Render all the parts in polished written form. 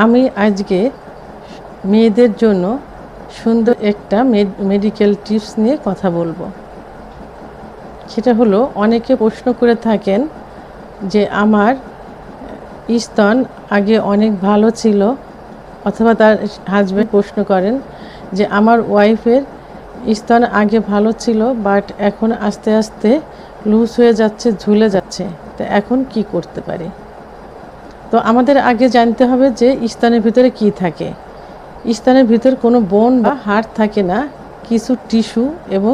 আমি আজকে মেয়েদের জন্য সুন্দর একটা মেডিকেল টিপস নিয়ে কথা বলবো। সেটা হলো, অনেকে প্রশ্ন করে থাকেন যে আমার স্তন আগে অনেক ভালো ছিল, অথবা তার হাজব্যান্ড প্রশ্ন করেন যে আমার ওয়াইফের স্তন আগে ভালো ছিল বাট এখন আস্তে আস্তে লুজ হয়ে যাচ্ছে, ঝুলে যাচ্ছে, তো এখন কি করতে পারি। তো আমাদের আগে জানতে হবে যে স্তনের ভিতরে কি থাকে। স্তনের ভিতর কোনো বোন বা হাড় থাকে না, কিছু টিস্যু এবং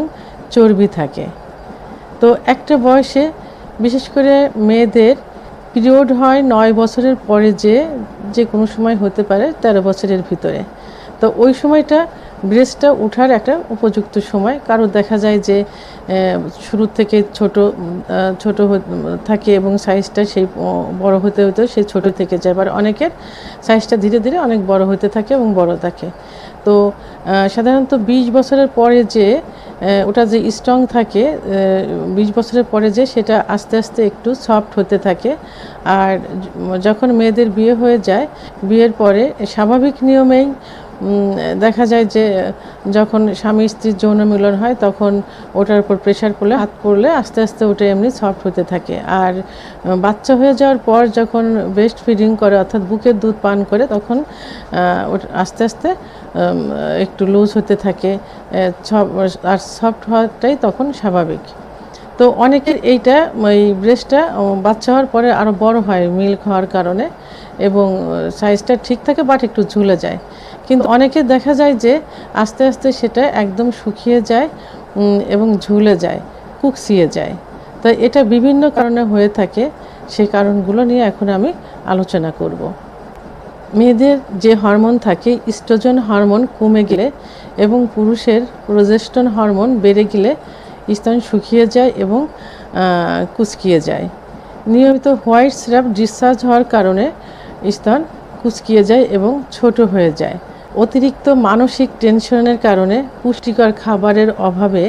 চর্বি থাকে। তো একটা বয়সে, বিশেষ করে মেয়েদের পিরিয়ড হয় 9 বছরের পরে, যে কোনো সময় হতে পারে 13 বছরের ভিতরে। তো ওই সময়টা ব্রেস্টটা ওঠার একটা উপযুক্ত সময়। কারো দেখা যায় যে শুরু থেকে ছোট থাকে এবং সাইজটা সেই বড় হতে হতে সেই ছোট থেকে যায়, আবার অনেকের সাইজটা ধীরে ধীরে অনেক বড় হতে থাকে এবং বড় থাকে। তো সাধারণত 20 বছরের পরে ওটা যে স্ট্রং থাকে, 20 বছরের পরে সেটা আস্তে আস্তে একটু সফট হতে থাকে। আর যখন মেয়েদের বিয়ে হয়ে যায়, বিয়ের পরে স্বাভাবিক নিয়মেই দেখা যায় যে যখন স্বামী স্ত্রীর যৌন মিলন হয়, তখন ওটার উপর প্রেশার পড়লে, হাত পড়লে আস্তে আস্তে ওটা এমনি সফট হতে থাকে। আর বাচ্চা হয়ে যাওয়ার পর যখন ব্রেস্ট ফিডিং করে, অর্থাৎ বুকের দুধ পান করে, তখন আস্তে আস্তে একটু লুজ হতে থাকে, আর সফট হওয়াটাই তখন স্বাভাবিক। তো অনেকের এই ব্রেস্টটা বাচ্চা হওয়ার পরে আরও বড় হয় মিল্ক হওয়ার কারণে, এবং সাইজটা ঠিক থাকে বাট একটু ঝুলে যায়। কিন্তু অনেকে দেখা যায় যে আস্তে আস্তে সেটা একদম শুকিয়ে যায় এবং ঝুলে যায়, কুকসিয়ে যায়। তো এটা বিভিন্ন কারণে হয়ে থাকে। সেই কারণগুলো নিয়ে এখন আমি আলোচনা করব। মেয়েদের যে হরমোন থাকে, ইস্ট্রোজেন হরমোন কমে গেলে এবং পুরুষের প্রোজেস্টেরন হরমোন বেড়ে গেলে স্তন শুকিয়ে যায় এবং কুচকিয়ে যায়। নিয়মিত হোয়াইট স্রাব ডিসচার্জ হওয়ার কারণে স্তন কুচকিয়ে যায় এবং ছোট হয়ে যায়। অতিরিক্ত মানসিক টেনশনের কারণে, পুষ্টিকর খাবারের অভাবে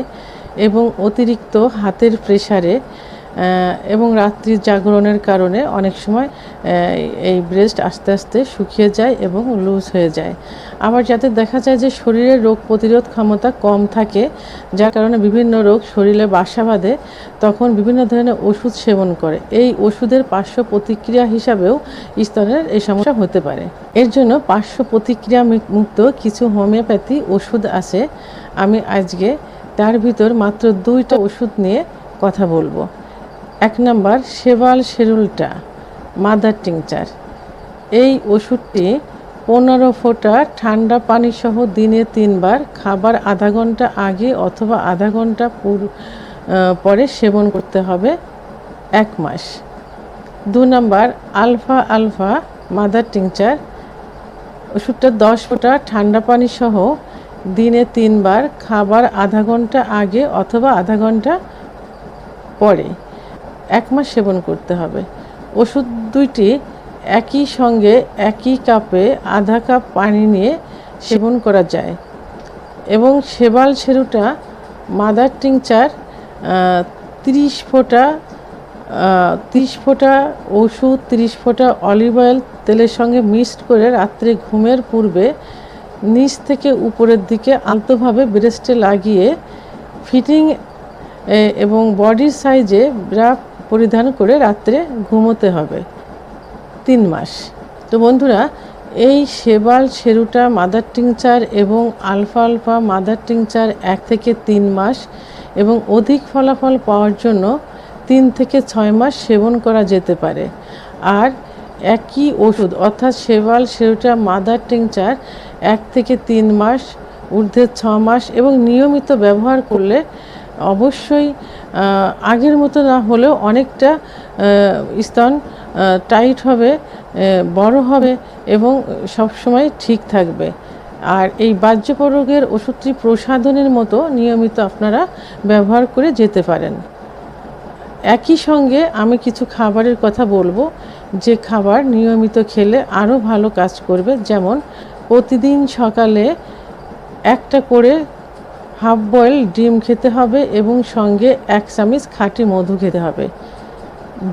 এবং অতিরিক্ত হাতের প্রেসারে এবং রাত্রির জাগরণের কারণে অনেক সময় এই ব্রেস্ট আস্তে আস্তে শুকিয়ে যায় এবং লুজ হয়ে যায়। আবার যাদের দেখা যায় যে শরীরের রোগ প্রতিরোধ ক্ষমতা কম থাকে, যার কারণে বিভিন্ন রোগ শরীরে বাসা বাঁধে, তখন বিভিন্ন ধরনের ওষুধ সেবন করে। এই ওষুধের পার্শ্ব প্রতিক্রিয়া হিসাবেও স্তনের এই সমস্যা হতে পারে। এর জন্য পার্শ্ব প্রতিক্রিয়া মুক্ত কিছু হোমিওপ্যাথি ওষুধ আছে। আমি আজকে তার ভিতর মাত্র 2টা ওষুধ নিয়ে কথা বলবো। 1 নম্বর, শেবাল শেরুলটা মাদার টিংচার। এই ওষুধটি 15 ফোঁটা ঠান্ডা পানি সহ দিনে 3 বার, খাবার আধা ঘন্টা আগে অথবা আধা ঘন্টা পরে সেবন করতে হবে 1 মাস। 2 নম্বর, আলফা আলফা মাদার টিংচার। ওষুধটা 10 ফোঁটা ঠান্ডা পানি সহ দিনে 3 বার, খাবার আধা ঘন্টা আগে অথবা আধা ঘন্টা পরে 1 মাস সেবন করতে হবে। ওষুধ দুইটি একই সঙ্গে একই কাপে আধা কাপ পানি নিয়ে সেবন করা যায়। এবং শেবাল শেরুটা মাদার টিংচার 30 ফোঁটা ওষুধ, 30 ফোঁটা অলিভ অয়েল তেলের সঙ্গে মিক্সড করে রাত্রে ঘুমের পূর্বে নিচ থেকে উপরের দিকে আলতোভাবে ব্রেস্টে লাগিয়ে ফিটিং এবং বডির সাইজে ব্রা পরিধান করে রাত্রে ঘুমোতে হবে 3 মাস। তো বন্ধুরা, এই শেবাল শেরুটা মাদার টিংচার এবং আলফা আলফা মাদার টিংচার 1 থেকে 3 মাস এবং অধিক ফলাফল পাওয়ার জন্য 3 থেকে 6 মাস সেবন করা যেতে পারে। আর একই ওষুধ, অর্থাৎ শেবাল শেরুটা মাদার টিংচার 1 থেকে 3 মাস, ঊর্ধ্বে 6 মাস এবং নিয়মিত ব্যবহার করলে অবশ্যই আগের মতো না হলেও অনেকটা স্তন টাইট হবে, বড় হবে এবং সবসময় ঠিক থাকবে। আর এই বাহ্যপ রোগের ওষুধটি প্রসাধনের মতো নিয়মিত আপনারা ব্যবহার করে যেতে পারেন। একই সঙ্গে আমি কিছু খাবারের কথা বলবো, যে খাবার নিয়মিত খেলে আরও ভালো কাজ করবে। যেমন, প্রতিদিন সকালে 1টা করে হাফ বয়েল ডিম খেতে হবে এবং সঙ্গে 1 চামচ খাঁটি মধু খেতে হবে।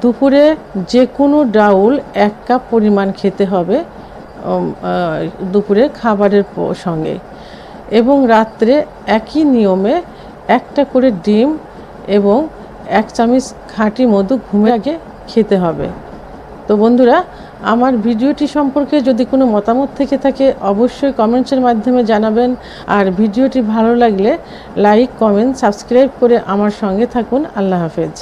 দুপুরে যে কোনো ডাউল 1 কাপ পরিমাণ খেতে হবে, দুপুরে খাবারের সঙ্গে। এবং রাত্রে একই নিয়মে একটা করে ডিম এবং 1 চামচ খাঁটি মধু ঘুমের আগে খেতে হবে। তো বন্ধুরা, আমার ভিডিওটি সম্পর্কে যদি কোনো মতামত থেকে থাকে অবশ্যই কমেন্টসের মাধ্যমে জানাবেন। আর ভিডিওটি ভালো লাগলে লাইক, কমেন্ট, সাবস্ক্রাইব করে আমার সঙ্গে থাকুন। আল্লাহ হাফেজ।